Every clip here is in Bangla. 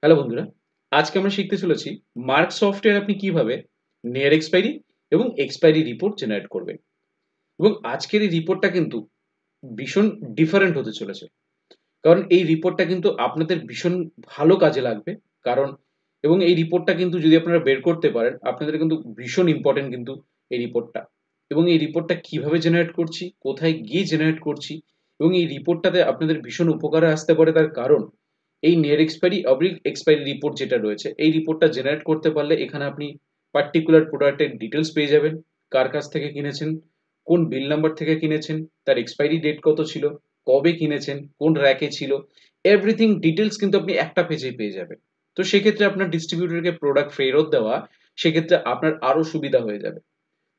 হ্যালো বন্ধুরা, আজকে আমরা শিখতে চলেছি মার্ক সফটওয়্যার আপনি কিভাবে নিয়ার এক্সপায়ারি এবং এক্সপায়ারি রিপোর্ট জেনারেট করবেন। এবং আজকের এই রিপোর্টটা কিন্তু ভীষণ ডিফারেন্ট হতে চলেছে। কারণ এই রিপোর্টটা কিন্তু আপনাদের ভীষণ ভালো কাজে লাগবে। কারণ এবং এই রিপোর্টটা কিন্তু যদি আপনারা বের করতে পারেন, আপনাদের কিন্তু ভীষণ ইম্পোর্টেন্ট কিন্তু এই রিপোর্টটা। এবং এই রিপোর্টটা কিভাবে জেনারেট করছি, কোথায় গিয়ে জেনারেট করছি এবং এই রিপোর্টটাতে আপনাদের ভীষণ উপকারে আসতে পারে, তার কারণ এই নিয়ার এক্সপায়ারি অবলিক এক্সপায়ারি রিপোর্ট যেটা রয়েছে, এই রিপোর্টটা জেনারেট করতে পারলে এখানে আপনি পার্টিকুলার প্রোডাক্টের ডিটেলস পেয়ে যাবেন। কার কাছ থেকে কিনেছেন, কোন বিল নাম্বার থেকে কিনেছেন, তার এক্সপায়ারি ডেট কত ছিল, কবে কিনেছেন, কোন র‍্যাকে ছিল, এভরিথিং ডিটেলস কিন্তু আপনি একটা পেজেই পেয়ে যাবেন। তো সেক্ষেত্রে আপনার ডিস্ট্রিবিউটরকে প্রোডাক্ট ফেরত দেওয়া, সেক্ষেত্রে আপনার আরো সুবিধা হয়ে যাবে।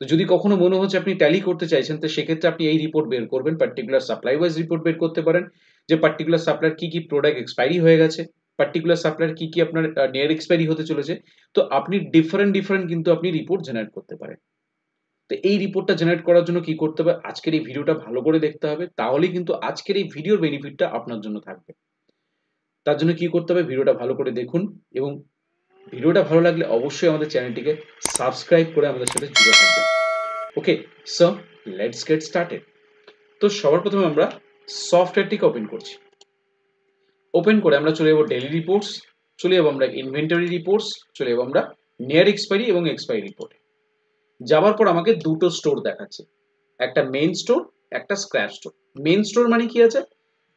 তো যদি কখনো মনে হচ্ছে আপনি ট্যালি করতে চাইছেন, তো সেক্ষেত্রে আপনি এই রিপোর্ট বের করবেন, পার্টিকুলার সাপ্লাই ওয়াইজ রিপোর্ট বের করতে পারেন, যে পার্টিকুলার সাপ্লায়ার কি কি প্রোডাক্ট এক্সপায়ারি হয়ে গেছে, পার্টিকুলার সাপ্লায়ার কি কি আপনার নিয়ার এক্সপায়ারি হতে চলেছে। তো আপনি ডিফারেন্ট ডিফারেন্ট কিন্তু আপনি রিপোর্ট জেনারেট করতে পারেন। তো এই রিপোর্টটা জেনারেট করার জন্য কি করতে হবে, আজকের এই ভিডিওটা ভালো করে দেখতে হবে, তাহলেই কিন্তু আজকের এই ভিডিওর বেনিফিটটা আপনার জন্য থাকবে। তার জন্য কি করতে হবে, ভিডিওটা ভালো করে দেখুন এবং ভিডিওটা ভালো লাগলে অবশ্যই আমাদের চ্যানেলটিকে সাবস্ক্রাইব করে আমাদের সাথে জুড়ে থাকবেন। ওকে, সো লেটস গেট স্টার্টেড। তো সবার প্রথমে আমরা সফটওয়্যারটিকে ওপেন করছি। ওপেন করে আমরা চলে যাবো ডেইলি রিপোর্টস, চলে যাবো আমরা ইনভেন্টরি রিপোর্টস, চলে যাবো আমরা নিয়ার এক্সপায়ারি এবং এক্সপায়ারি রিপোর্ট। যাওয়ার পর আমাকে দুটো স্টোর দেখাচ্ছে, একটা মেইন স্টোর, একটা স্ক্র্যাপ স্টোর। মেইন স্টোর মানে কি আছে,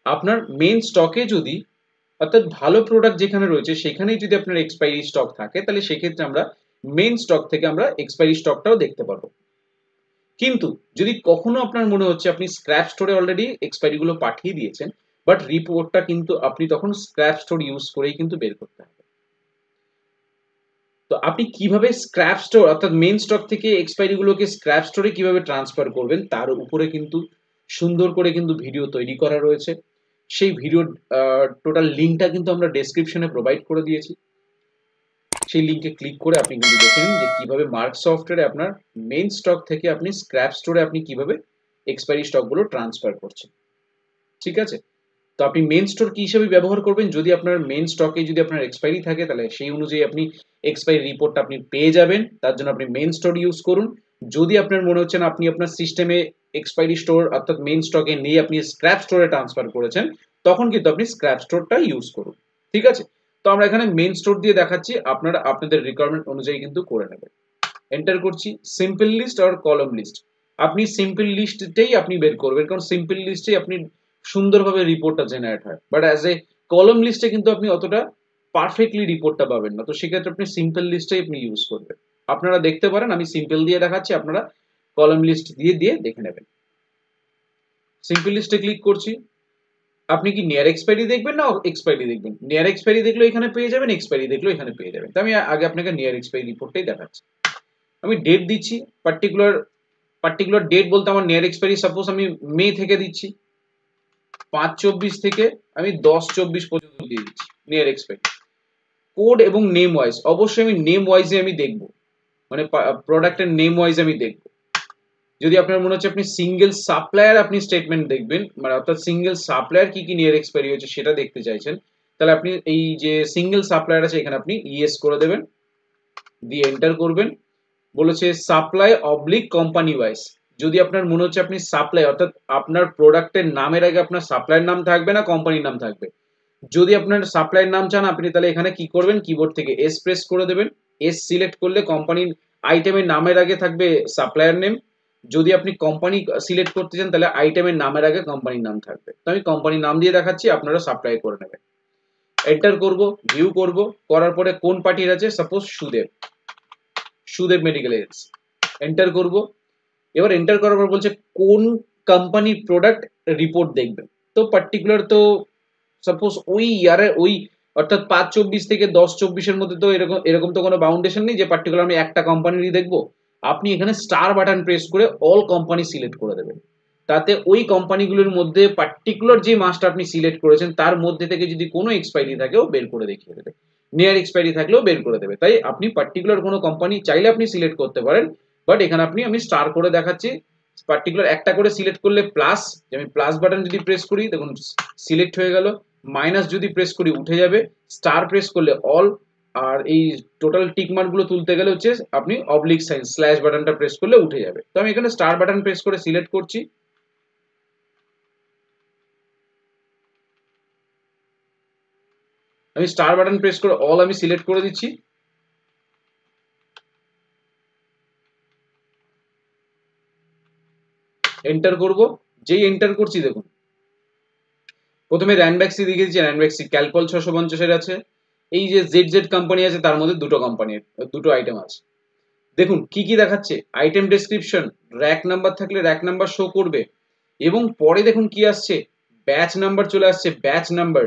আপনার মেইন স্টকে যদি, অর্থাৎ ভালো প্রোডাক্ট যেখানে রয়েছে সেখানেই যদি আপনার এক্সপায়ারি স্টক থাকে, তাহলে সেক্ষেত্রে আমরা মেইন স্টক থেকে আমরা এক্সপায়ারি স্টকটাও দেখতে পারবো। কিন্তু যদি কখনো আপনার মনে হচ্ছে আপনি স্ক্র্যাপ স্টোরে অলরেডি এক্সপায়ারি গুলো পাঠিয়ে দিয়েছেন, বাট রিপোর্টটা কিন্তু আপনি তখন স্ক্র্যাপ স্টোর ইউজ করেই কিন্তু বের করতে হবে। তো আপনি কিভাবে স্ক্র্যাপ স্টোর অর্থাৎ মেইন স্টক থেকে এক্সপায়ারি গুলোকে স্ক্র্যাপ স্টোরে কিভাবে ট্রান্সফার করবেন, তার উপরে কিন্তু সুন্দর করে কিন্তু ভিডিও তৈরি করা রয়েছে। সেই ভিডিওর টোটাল লিঙ্কটা কিন্তু আমরা ডেসক্রিপশনে প্রোভাইড করে দিয়েছি। সেই লিঙ্কে ক্লিক করে আপনি কিন্তু দেখে নিন যে কিভাবে মার্ক সফটওয়্যারে আপনার মেইন স্টক থেকে আপনি স্ক্র্যাপ স্টোরে আপনি কিভাবে এক্সপায়ারি স্টকগুলো ট্রান্সফার করছেন। ঠিক আছে? তো আপনি মেইন স্টোর কি হিসেবে ব্যবহার করবেন, যদি আপনার মেইন স্টকে যদি আপনার এক্সপায়ারি থাকে, তাহলে সেই অনুযায়ী আপনি এক্সপায়ারি রিপোর্টটা আপনি পেয়ে যাবেন। তার জন্য আপনি মেইন স্টোর ইউজ করুন। যদি আপনার মনে হচ্ছে না আপনি আপনার সিস্টেমে এক্সপায়ারি স্টোর অর্থাৎ মেইন স্টকে নিয়ে আপনি স্ক্র্যাপ স্টোরে ট্রান্সফার করেছেন, তখন কিন্তু আপনি স্ক্র্যাপ স্টোরটা ইউজ করুন। ঠিক আছে? তো আমরা এখানে মেইন স্টোর দিয়ে দেখাচ্ছি, আপনারা আপনাদের রিকোয়ারমেন্ট অনুযায়ী কিন্তু করে নেবেন। এন্টার করছি সিম্পল লিস্ট আর কলাম লিস্ট। আপনি সিম্পল লিস্টটাই আপনি বের করবেন, কারণ সিম্পল লিস্টেই আপনি সুন্দরভাবে রিপোর্টটা জেনারেট হয়, বাট অ্যাজ এ কলাম লিস্টে কিন্তু আপনি অতটা পারফেক্টলি রিপোর্টটা পাবেন না। তো সেক্ষেত্রে আপনি সিম্পল লিস্টটাই আপনি ইউজ করবেন। আপনারা দেখতে পারেন, আমি সিম্পল দিয়ে দেখাচ্ছি, আপনারা কলাম লিস্ট দিয়ে দিয়ে দেখে নেবেন। সিম্পল লিস্টে ক্লিক করছি। আপনি কি নিয়ার এক্সপায়ারি দেখবেন না এক্সপায়ারি দেখবেন? নিয়ার এক্সপায়ারি দেখলেও এখানে পেয়ে যাবেন, এক্সপায়ারি দেখলেও এখানে পেয়ে যাবেন। তো আমি আগে আপনাকে নিয়ার এক্সপায়ারি রিপোর্টটাই দেখাচ্ছি। আমি ডেট দিচ্ছি, পার্টিকুলার পার্টিকুলার ডেট বলতে আমার নিয়ার এক্সপায়ারি সাপোজ আমি মে থেকে দিচ্ছি, 5/24 থেকে আমি 10/24 পর্যন্ত দিয়ে দিচ্ছি নিয়ার এক্সপায়ারি। কোড এবং নেম ওয়াইজ, অবশ্যই আমি নেম ওয়াইজে আমি দেখবো, মানে প্রোডাক্টের নেম ওয়াইজ আমি দেখবো। যদি আপনার মনে হচ্ছে আপনি সিঙ্গেল সাপ্লায়ার আপনি স্টেটমেন্ট দেখবেন, মানে অর্থাৎ সিঙ্গেল সাপ্লায়ার কি কি নিয়ার এক্সপায়ারি হয়েছে সেটা দেখতে চাইছেন, তাহলে আপনি এই যে সিঙ্গেল সাপ্লায়ার আছে এখানে আপনি ইয়েস করে দেবেন, দিয়ে এন্টার করবেন। বলেছে সাপ্লাই অবলিক কোম্পানি ওয়াইজ। যদি আপনার মনে হচ্ছে আপনি সাপ্লাই অর্থাৎ আপনার প্রোডাক্টের নামের আগে আপনার সাপ্লাইয়ের নাম থাকবে না কোম্পানির নাম থাকবে। যদি আপনার সাপ্লাইয়ের নাম চান, আপনি তাহলে এখানে কি করবেন, কিবোর্ড থেকে এস প্রেস করে দেবেন। এস সিলেক্ট করলে কোম্পানির আইটেমের নামের আগে থাকবে সাপ্লায়ার নেম। যদি আপনি কোম্পানি সিলেক্ট করতে চান, তাহলে আইটেমের নামের আগে কোম্পানির নাম থাকবে। তো আমি কোম্পানির নাম দিয়ে দেখাচ্ছি, আপনারা সাপ্লাই করে নেবেন। এন্টার করব, ভিউ করব, করার পরে কোন পার্টির আছে, suppose Sudeb, Sudeb medical agency. Enter করব। এবার এন্টার করার পর বলছে কোন কোম্পানির প্রোডাক্ট রিপোর্ট দেখবেন। তো পার্টিকুলার তো সাপোজ ওই ইয়ারে ওই অর্থাৎ 5/24 থেকে 10/24 মধ্যে, তো এরকম এরকম তো কোনো বাউন্ডেশন নেই যে পার্টিকুলার আমি একটা কোম্পানিরই দেখবো। আপনি এখানে স্টার বাটন প্রেস করে অল কোম্পানি সিলেক্ট করে দেবেন। তাতে ওই কোম্পানিগুলোর মধ্যে পার্টিকুলার যে মাসটা আপনি সিলেক্ট করেছেন তার মধ্যে থেকে যদি কোনো এক্সপায়ারি থাকেও বের করে দেখিয়ে দেবে, নিয়ার এক্সপায়ারি থাকলেও বের করে দেবে। তাই আপনি পার্টিকুলার কোনো কোম্পানি চাইলে আপনি সিলেক্ট করতে পারেন, বাট এখানে আমি স্টার করে দেখাচ্ছি, পার্টিকুলার একটা করে সিলেক্ট করলে প্লাস, আমি প্লাস বাটন যদি প্রেস করি দেখুন সিলেক্ট হয়ে গেল, মাইনাস যদি প্রেস করি উঠে যাবে, স্টার প্রেস করলে অল, আর এই টোটাল টিক মার্ক গুলো তুলতে গেলে হচ্ছে আপনি অবলিক সাইন স্ল্যাশ বাটনটা প্রেস করলে উঠে যাবে। তো আমি এখানে স্টার বাটন প্রেস করে সিলেক্ট করছি, আমি স্টার বাটন প্রেস করে অল আমি সিলেক্ট করে দিচ্ছি। এন্টার করব, যেই এন্টার করছি দেখুন প্রথমে র্যানব্যাক্সি দেখিয়ে দিচ্ছি, র্যানব্যাক্সি ক্যালপল 650 আছে, এই যে জেড জেড কোম্পানি আছে তার মধ্যে দুটো কোম্পানির দুটো আইটেম আছে। দেখুন কি কি দেখাচ্ছে, আইটেম ডেসক্রিপশন, র্যাক নাম্বার থাকলে র্যাক নাম্বার শো করবে, এবং পরে দেখুন কি আসছে, ব্যাচ নাম্বার চলে আসছে, ব্যাচ নাম্বার,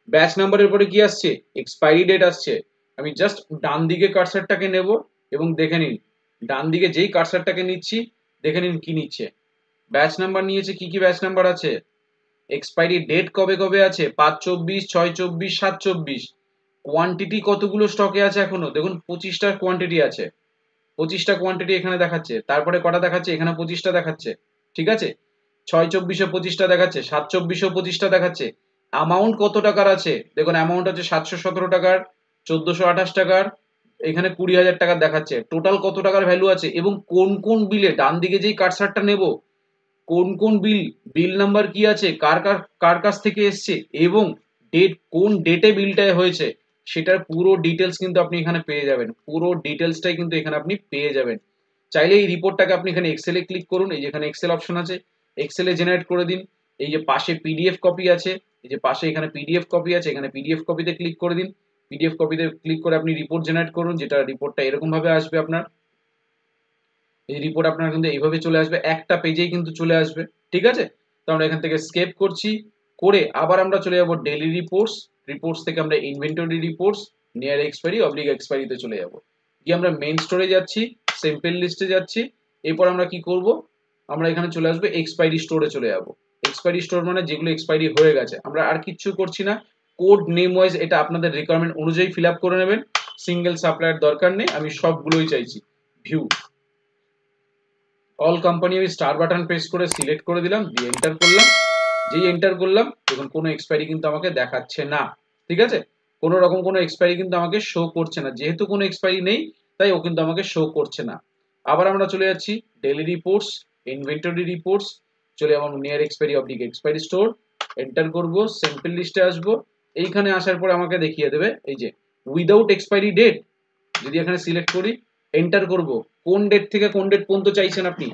ব্যাচ নাম্বারের পরে কি আসছে, এক্সপায়ারি ডেট আসছে। আমি জাস্ট ডান দিকে কার্সারটাকে নেব এবং দেখে নিন, ডান দিকে যেই কার্সারটাকে নিচ্ছি দেখে নিন কি নিচ্ছে, ব্যাচ নাম্বার নিয়েছে, কি কি ব্যাচ নাম্বার আছে, এক্সপায়ারি ডেট কবে কবে আছে, 5/24, 6/24, 7/24, কোয়ান্টিটি কতগুলো স্টকে আছে এখনো, দেখুন 25টা কোয়ান্টিটি আছে, 25টা কোয়ান্টিটি এখানে দেখাচ্ছে, তারপরে কটা দেখাচ্ছে, এখানে 25টা দেখাচ্ছে, ঠিক আছে, 6/24 25টা দেখাচ্ছে, 7/24 25টা দেখাচ্ছে। অ্যামাউন্ট কত টাকার আছে, দেখুন অ্যামাউন্ট আছে 717 টাকার, 1428 টাকার, এখানে 20,000 টাকার দেখাচ্ছে, টোটাল কত টাকার ভ্যালু আছে, এবং কোন কোন বিলে, ডান দিকে যেই কার্সারটা নেব কোন কোন বিল, বিল নাম্বার কি আছে, কার কার কার কাছ থেকে এসছে, এবং ডেট কোন ডেটে বিলটা হয়েছে, সেটার পুরো ডিটেলস কিন্তু আপনি এখানে পেয়ে যাবেন, পুরো ডিটেলসটাই কিন্তু এখানে আপনি পেয়ে যাবেন। চাইলে এই রিপোর্টটাকে আপনি এখানে এক্সেলে ক্লিক করুন, এই যেখানে এক্সেল অপশন আছে এক্সেলে জেনারেট করে দিন, এই যে পাশে পিডিএফ কপি আছে, এই যে পাশে এখানে পিডিএফ কপি আছে, এখানে পিডিএফ কপিতে ক্লিক করে দিন, পিডিএফ কপিতে ক্লিক করে আপনি রিপোর্ট জেনারেট করুন, যেটা রিপোর্টটা এরকম ভাবে আসবে আপনার, এই রিপোর্ট আপনার কিন্তু এইভাবে চলে আসবে, একটা পেজেই কিন্তু চলে আসবে, ঠিক আছে। তো আমরা এখান থেকে স্কেপ করছি, করে আবার আমরা চলে যাব ডেইলি রিপোর্টস, রিপোর্টস থেকে আমরা ইনভেন্টরি রিপোর্টস, নিয়ার এক্সপায়ারি অবলিক এক্সপায়ারিতে চলে যাব, গিয়ে আমরা মেইন স্টোরে যাচ্ছি, স্যাম্পল লিস্টে যাচ্ছি, এরপর আমরা কি করব, আমরা এখানে চলে আসবে এক্সপায়ারি স্টোরে চলে যাব, এক্সপায়ারি স্টোর মানে যেগুলো এক্সপায়ারি হয়ে গেছে, আমরা আর কিচ্ছু করছি না, কোড নেম ওয়াইজ এটা আপনাদের রিকোয়ারমেন্ট অনুযায়ী ফিল আপ করে নেবেন, সিঙ্গেল সাপ্লায়ার দরকার নেই, আমি সবগুলোই চাইছি, ভিউ অল কোম্পানি আমি স্টার বাটন প্রেস করে সিলেক্ট করে দিলাম, দিয়ে এন্টার করলাম, যেই এন্টার করলাম দেখুন কোনো এক্সপায়ারি কিন্তু আমাকে দেখাচ্ছে না, ঠিক আছে, কোনো রকম কোনো এক্সপায়ারি কিন্তু আমাকে শো করছে না, যেহেতু কোনো এক্সপায়ারি নেই তাই ও কিন্তু আমাকে শো করছে না। আবার আমরা চলে যাচ্ছি ডেইলি রিপোর্টস, ইনভেন্টরি রিপোর্টস, চলে যাব নিয়ার এক্সপায়ারি অবলিক এক্সপায়ারি স্টোর, এন্টার করব, স্যাম্পল লিস্টে আসবো, এইখানে আসার পরে আমাকে দেখিয়ে দেবে এই যে উইদাউট এক্সপায়ারি ডেট, যদি এখানে সিলেক্ট করি এন্টার করব, কোন ডেট থেকে কোন ডেট পর্যন্ত চাইছেন আপনি,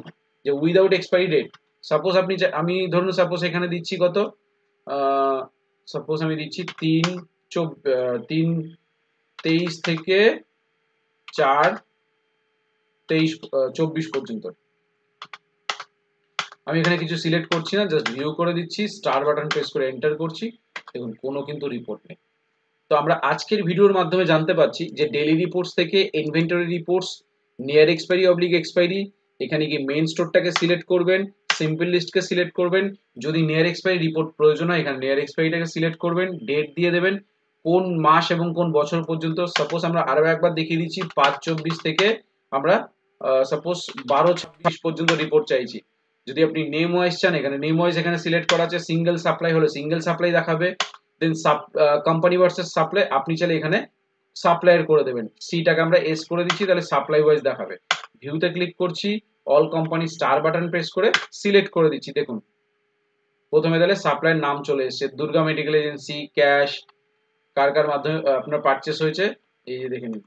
যে উইদাউট এক্সপায়ারি ডেট, সাপোজ আপনি আমি ধরুন সাপোজ এখানে দিচ্ছি কত, সাপোজ আমি দিচ্ছি 3/23 থেকে 4/23/24 পর্যন্ত, আমি এখানে কিছু সিলেক্ট করছি না, জাস্ট ভিউ করে দিচ্ছি, স্টার বাটন প্রেস করে এন্টার করছি, দেখুন কোনো কিন্তু রিপোর্ট নেই। তো আমরা আজকের ভিডিওর মাধ্যমে জানতে পারছি যে ডেইলি রিপোর্টস থেকে ইনভেন্টরি রিপোর্টস, নিয়ার এক্সপায়ারি অবলিক এক্সপায়ারি, এখানে গিয়ে মেইন স্টোরটাকে সিলেক্ট করবেন, সিম্পল লিস্টকে সিলেক্ট করবেন, যদি নিয়ার এক্সপায়ারি রিপোর্ট প্রয়োজন হয় এখানে নিয়ার এক্সপায়ারিটাকে সিলেক্ট করবেন, ডেট দিয়ে দেবেন, কোন মাস এবং কোন বছর পর্যন্ত, সাপোজ আমরা আরো একবার দেখিয়ে দিচ্ছি 5/24 থেকে আমরা সাপোজ 12/26 পর্যন্ত রিপোর্ট চাইছি, যদি আপনি নেম ওয়াইজ চান এখানে নেম ওয়াইজ এখানে সিলেক্ট করা আছে, সিঙ্গেল সাপ্লাই হলে সিঙ্গেল সাপ্লাই দেখাবে, দেন কোম্পানি ভার্সেস সাপ্লাই আপনি চাইলে এখানে সাপ্লায়ার করে দেবেন, সিটাকে আমরা এস করে দিচ্ছি, তাহলে সাপ্লাই ওয়াইজ দেখাবে, ভিউতে ক্লিক করছি, all company star button press করে সিলেক্ট করে দিচ্ছি, দেখুন প্রথমে তাহলে সাপ্লায়ার নাম চলে এসেছে, দুর্গা মেডিকেল এজেন্সি, ক্যাশ, কার কার মাধ্যমে আপনার পারচেস হয়েছে, এই যে দেখে নিন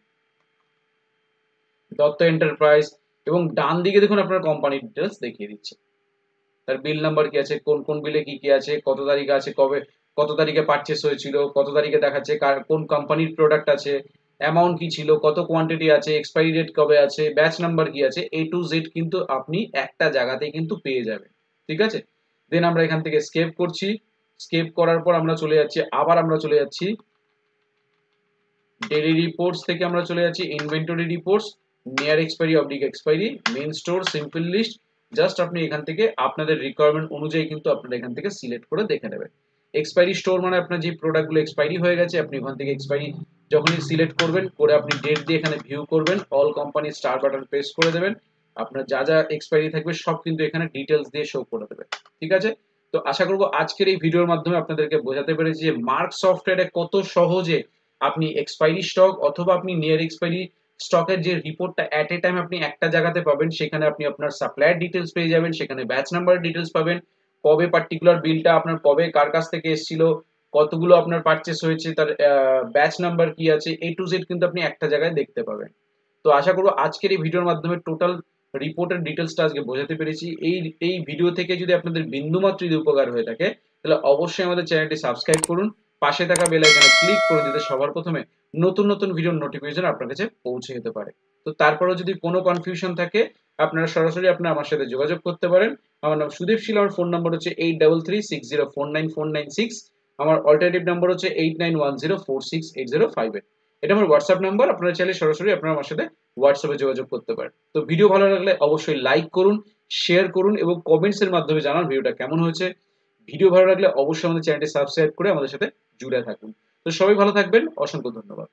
দত্ত এন্টারপ্রাইজ, এবং ডান দিকে দেখুন আপনার কোম্পানির ডিটেলস দেখিয়ে দিচ্ছে, তার বিল নাম্বার কি আছে, কোন কোন বিলে কি কি আছে, কত তারিখ আছে, কবে কত তারিখে পারচেস হয়েছিল, কত তারিখে দেখাচ্ছে, কোন কোম্পানির প্রোডাক্ট আছে, অ্যামাউন্ট কি ছিল, কত কোয়ান্টিটি আছে, এক্সপায়ারি ডেট কবে আছে, ব্যাচ নাম্বার কি আছে, এ টু জেড কিন্তু আপনি একটা জায়গাতেই কিন্তু পেয়ে যাবেন, ঠিক আছে। দেন আমরা এখান থেকে স্কেপ করছি, স্কেপ করার পর আমরা চলে যাচ্ছি, আবার আমরা চলে যাচ্ছি ডেইলি রিপোর্টস থেকে আমরা চলে যাচ্ছি ইনভেন্টরি রিপোর্টস, নিয়ার এক্সপায়ারি অবলিক expiry, main store, simple list, just আপনি এখান থেকে আপনাদের রিকোয়ারমেন্ট অনুযায়ী কিন্তু আপনারা এখান থেকে সিলেক্ট করে দেখে নেবেন। এক্সপায়ারি স্টোর মানে আপনার যে প্রোডাক্টগুলো এক্সপায়ারি হয়ে গেছে আপনি ওখান থেকে এক্সপায়ারি যখনই সিলেক্ট করবেন করে আপনি ডেট দিয়ে এখানে ভিউ করবেন, all company star button press করে দেবেন, আপনার যা যা এক্সপায়ারি থাকবে সব কিন্তু এখানে ডিটেলস দিয়ে শো করে দেবে। ঠিক আছে? তো আশা করব আজকের এই ভিডিওর মাধ্যমে আপনাদেরকে বোঝাতে পেরেছি যে মার্ক সফটওয়্যারে কত সহজে আপনি এক্সপায়ারি স্টক অথবা আপনি নিয়ার এক্সপায়ারি স্টকের যে রিপোর্টটা এট এ টাইম আপনি একটা জায়গাতে পাবেন, সেখানে আপনি আপনার সাপ্লায়ার ডিটেলস পেয়ে যাবেন, সেখানে ব্যাচ নাম্বার ডিটেলস পাবেন, কবে পার্টিকুলার বিলটা আপনার কবে কার কাছ থেকে এসেছিল, কতগুলো আপনার পারচেস হয়েছে, তার ব্যাচ নাম্বার কি আছে, এ টু জেড কিন্তু আপনি একটা জায়গায় দেখতে পাবেন। তো আশা করব আজকের এই ভিডিওর মাধ্যমে টোটাল রিপোর্টের ডিটেলসটা আজকে বোঝাতে পেরেছি। এই ভিডিও থেকে যদি আপনাদের বিন্দুমাত্র যদি উপকার হয়ে থাকে তাহলে অবশ্যই আমাদের চ্যানেলটি সাবস্ক্রাইব করুন, পাশে থাকা বেল আইকনে ক্লিক করুন যাতে সবার প্রথমে নতুন নতুন ভিডিওর নোটিফিকেশন আপনার কাছে পৌঁছে যেতে পারে। তো তারপরেও যদি কোনো কনফিউশন থাকে আপনারা সরাসরি আমার সাথে যোগাযোগ করতে পারেন। আমার নাম সুদীপ শীল, আমার ফোন নাম্বার হচ্ছে 8336049496। আমার অল্টারনেটিভ নাম্বার হচ্ছে 8910468058। এটা আমার হোয়াটসঅ্যাপ নাম্বার, আপনারা চাইলে সরাসরি আপনারা আমার সাথে হোয়াটসঅ্যাপে যোগাযোগ করতে পারেন। তো ভিডিও ভালো লাগলে অবশ্যই লাইক করুন, শেয়ার করুন এবং কমেন্টস এর মাধ্যমে জানান ভিডিওটা কেমন হয়েছে। ভিডিও ভালো লাগলে অবশ্যই আমাদের চ্যানেলটি সাবস্ক্রাইব করে আমাদের সাথে জুড়ে থাকুন। তো সবাই ভালো থাকবেন, অসংখ্য ধন্যবাদ।